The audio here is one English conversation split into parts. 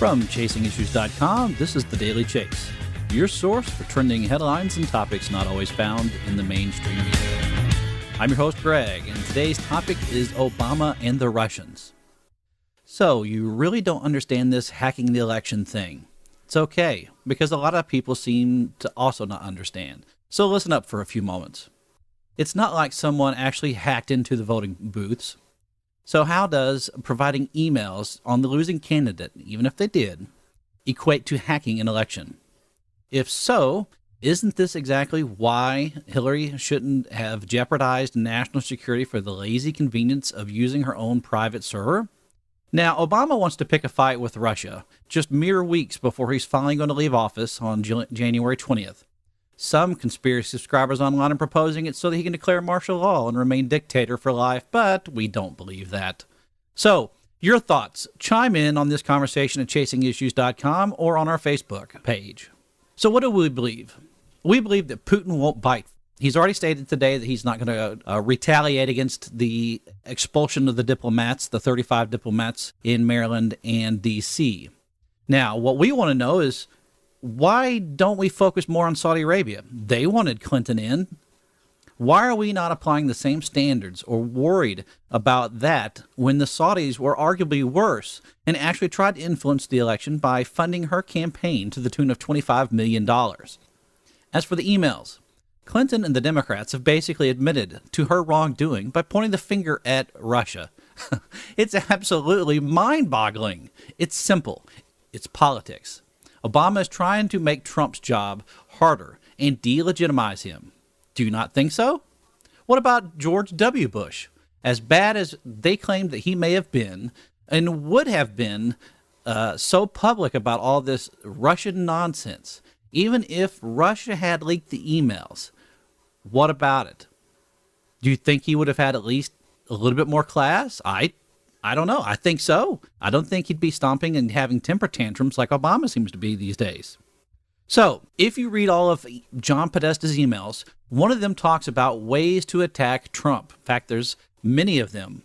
From ChasingIssues.com, this is The Daily Chase, your source for trending headlines and topics not always found in the mainstream media. I'm your host, Greg, and today's topic is Obama and the Russians. So, you really don't understand this hacking the election thing. It's okay, because a lot of people seem to also not understand. So listen up for a few moments. It's not like someone actually hacked into the voting booths. So how does providing emails on the losing candidate, even if they did, equate to hacking an election? If so, isn't this exactly why Hillary shouldn't have jeopardized national security for the lazy convenience of using her own private server? Now, Obama wants to pick a fight with Russia just mere weeks before he's finally going to leave office on January 20th. Some conspiracy subscribers online are proposing it so that he can declare martial law and remain dictator for life, but we don't believe that. So, your thoughts. Chime in on this conversation at ChasingIssues.com or on our Facebook page. So what do we believe? We believe that Putin won't bite. He's already stated today that he's not going to retaliate against the expulsion of the diplomats, the 35 diplomats in Maryland and D.C. Now, what we want to know is, why don't we focus more on Saudi Arabia? They wanted Clinton in. Why are we not applying the same standards or worried about that when the Saudis were arguably worse and actually tried to influence the election by funding her campaign to the tune of $25 million? As for the emails, Clinton and the Democrats have basically admitted to her wrongdoing by pointing the finger at Russia. It's absolutely mind-boggling. It's simple. It's politics. Obama is trying to make Trump's job harder and delegitimize him. Do you not think so? What about George W. Bush? As bad as they claimed that he may have been and would have been so public about all this Russian nonsense, even if Russia had leaked the emails, what about it? Do you think he would have had at least a little bit more class? I don't know. I think so. I don't think he'd be stomping and having temper tantrums like Obama seems to be these days. So, if you read all of John Podesta's emails, one of them talks about ways to attack Trump. In fact, there's many of them.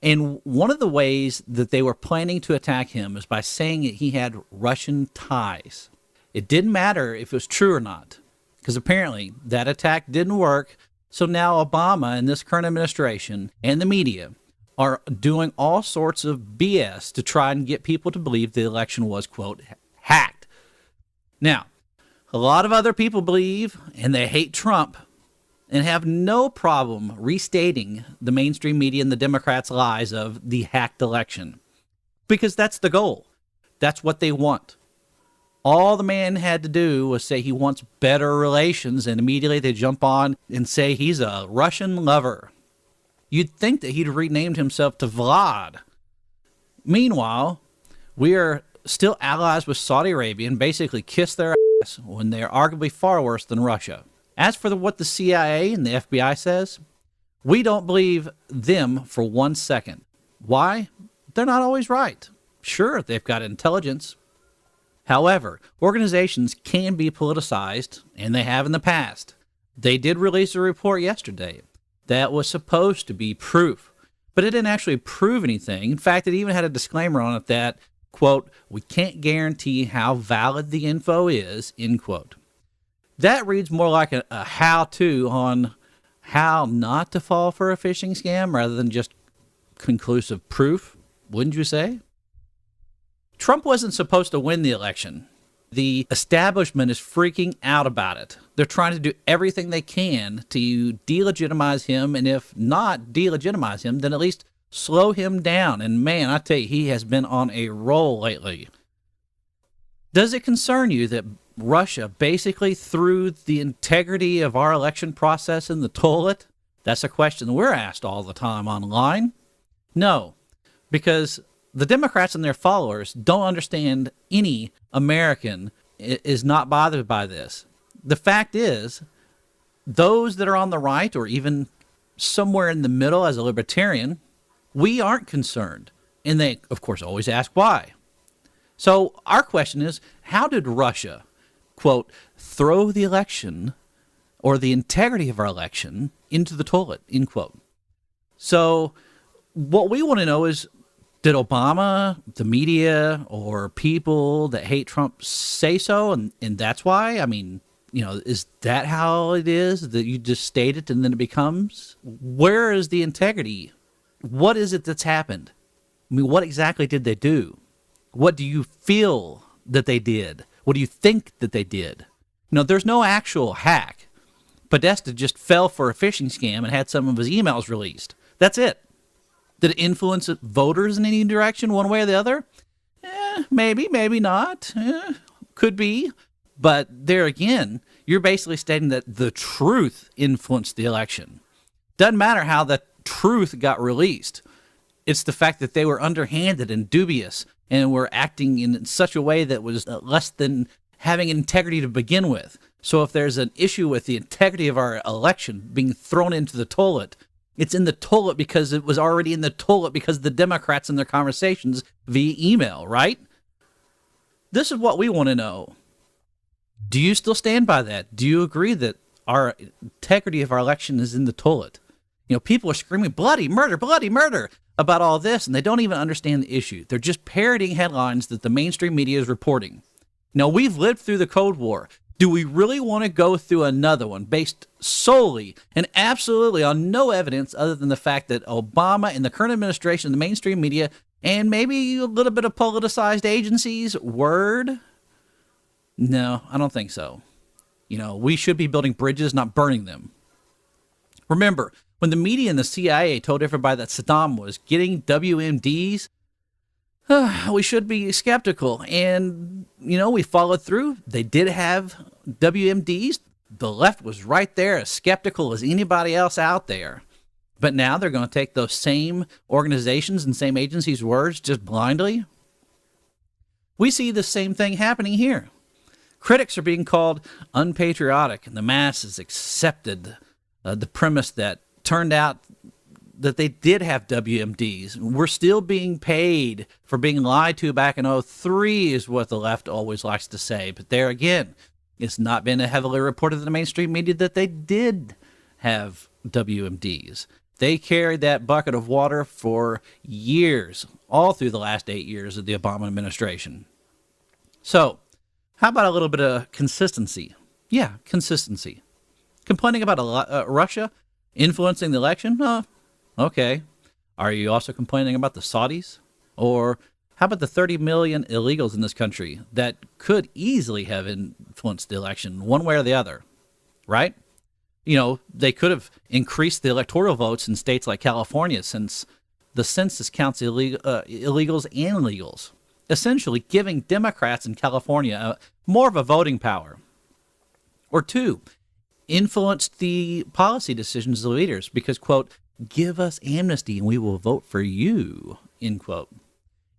And one of the ways that they were planning to attack him is by saying that he had Russian ties. It didn't matter if it was true or not, because apparently that attack didn't work. So now Obama and this current administration and the media are doing all sorts of BS to try and get people to believe the election was, quote, hacked. Now, a lot of other people believe, and they hate Trump, and have no problem restating the mainstream media and the Democrats' lies of the hacked election. Because that's the goal. That's what they want. All the man had to do was say he wants better relations, and immediately they jump on and say he's a Russian lover. You'd think that he'd renamed himself to Vlad. Meanwhile, we are still allies with Saudi Arabia and basically kiss their ass when they're arguably far worse than Russia. As for what the CIA and the FBI says, we don't believe them for 1 second. Why? They're not always right. Sure, they've got intelligence. However, organizations can be politicized, and they have in the past. They did release a report yesterday that was supposed to be proof, but it didn't actually prove anything. In fact, it even had a disclaimer on it that, quote, we can't guarantee how valid the info is, end quote. That reads more like a how-to on how not to fall for a phishing scam rather than just conclusive proof, wouldn't you say? Trump wasn't supposed to win the election. The establishment is freaking out about it. They're trying to do everything they can to delegitimize him, and if not delegitimize him, then at least slow him down. And man, I tell you, he has been on a roll lately. Does it concern you that Russia basically threw the integrity of our election process in the toilet? That's a question we're asked all the time online. No, because the Democrats and their followers don't understand any American is not bothered by this. The fact is, those that are on the right or even somewhere in the middle as a libertarian, we aren't concerned. And they, of course, always ask why. So our question is, how did Russia, quote, throw the election or the integrity of our election into the toilet, end quote? So what we want to know is, Did Obama, the media, or people that hate Trump say so, and that's why? I mean, is that how it is, that you just state it and then it becomes? Where is the integrity? What is it that's happened? I mean, what exactly did they do? What do you feel that they did? What do you think that they did? There's no actual hack. Podesta just fell for a phishing scam and had some of his emails released. That's it. Did it influence voters in any direction, one way or the other? Maybe, maybe not. Could be. But there again, you're basically stating that the truth influenced the election. Doesn't matter how the truth got released. It's the fact that they were underhanded and dubious and were acting in such a way that was less than having integrity to begin with. So if there's an issue with the integrity of our election being thrown into the toilet, it's in the toilet because it was already in the toilet because of the Democrats and their conversations via email, right? This is what we want to know. Do you still stand by that? Do you agree that our integrity of our election is in the toilet? People are screaming bloody murder about all this, and they don't even understand the issue. They're just parroting headlines that the mainstream media is reporting. Now, we've lived through the Cold War. Do we really want to go through another one based solely and absolutely on no evidence other than the fact that Obama and the current administration, the mainstream media, and maybe a little bit of politicized agencies, word? No, I don't think so. We should be building bridges, not burning them. Remember, when the media and the CIA told everybody that Saddam was getting WMDs, we should be skeptical. And, we followed through. They did have WMDs. The left was right there, as skeptical as anybody else out there. But now they're going to take those same organizations and same agencies' words just blindly. We see the same thing happening here. Critics are being called unpatriotic, and the masses accepted the premise that turned out that they did have WMDs. We're still being paid for being lied to back in 2003 is what the left always likes to say. But there again, it's not been heavily reported in the mainstream media that they did have WMDs. They carried that bucket of water for years, all through the last 8 years of the Obama administration. So, how about a little bit of consistency? Yeah, consistency. Complaining about Russia influencing the election? Okay. Are you also complaining about the Saudis? Or how about the 30 million illegals in this country that could easily have influenced the election one way or the other, right? They could have increased the electoral votes in states like California, since the census counts illegals and legals, essentially giving Democrats in California more of a voting power. Or two, influenced the policy decisions of the leaders because, quote, give us amnesty and we will vote for you, end quote.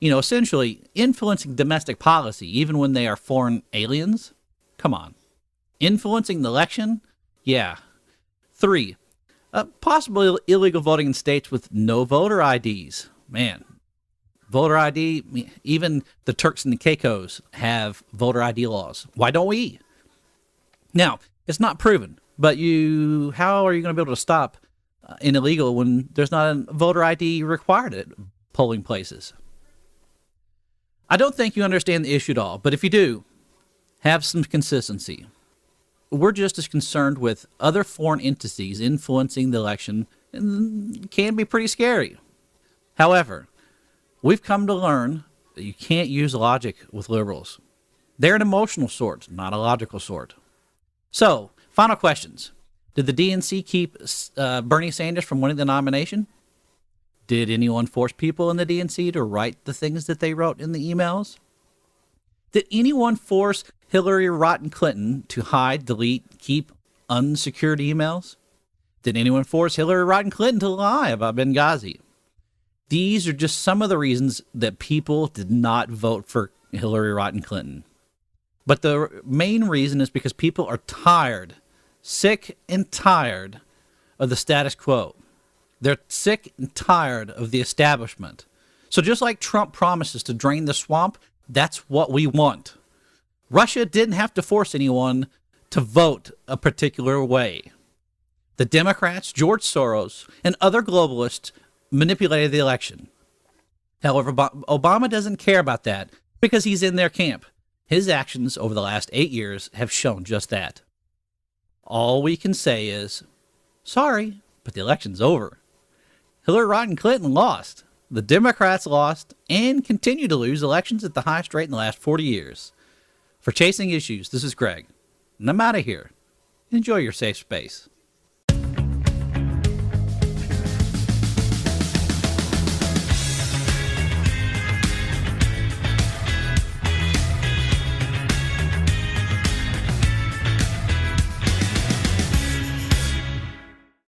Essentially influencing domestic policy, even when they are foreign aliens. Come on. Influencing the election? Yeah. 3, possibly illegal voting in states with no voter IDs. Man, voter ID, even the Turks and the Caicos have voter ID laws. Why don't we? Now, it's not proven, but how are you going to be able to stop an illegal when there's not a voter ID required at polling places? I don't think you understand the issue at all, but if you do, have some consistency. We're just as concerned with other foreign entities influencing the election, and it can be pretty scary. However, we've come to learn that you can't use logic with liberals. They're an emotional sort, not a logical sort. So, final questions. Did the DNC keep Bernie Sanders from winning the nomination? Did anyone force people in the DNC to write the things that they wrote in the emails? Did anyone force Hillary Rotten Clinton to hide, delete, keep unsecured emails? Did anyone force Hillary Rotten Clinton to lie about Benghazi? These are just some of the reasons that people did not vote for Hillary Rotten Clinton. But the main reason is because people are tired, sick and tired of the status quo. They're sick and tired of the establishment. So just like Trump promises to drain the swamp, that's what we want. Russia didn't have to force anyone to vote a particular way. The Democrats, George Soros, and other globalists manipulated the election. However, Obama doesn't care about that because he's in their camp. His actions over the last 8 years have shown just that. All we can say is, sorry, but the election's over. Hillary Rodham Clinton lost. The Democrats lost and continue to lose elections at the highest rate in the last 40 years. For Chasing Issues, this is Greg, and I'm out of here. Enjoy your safe space.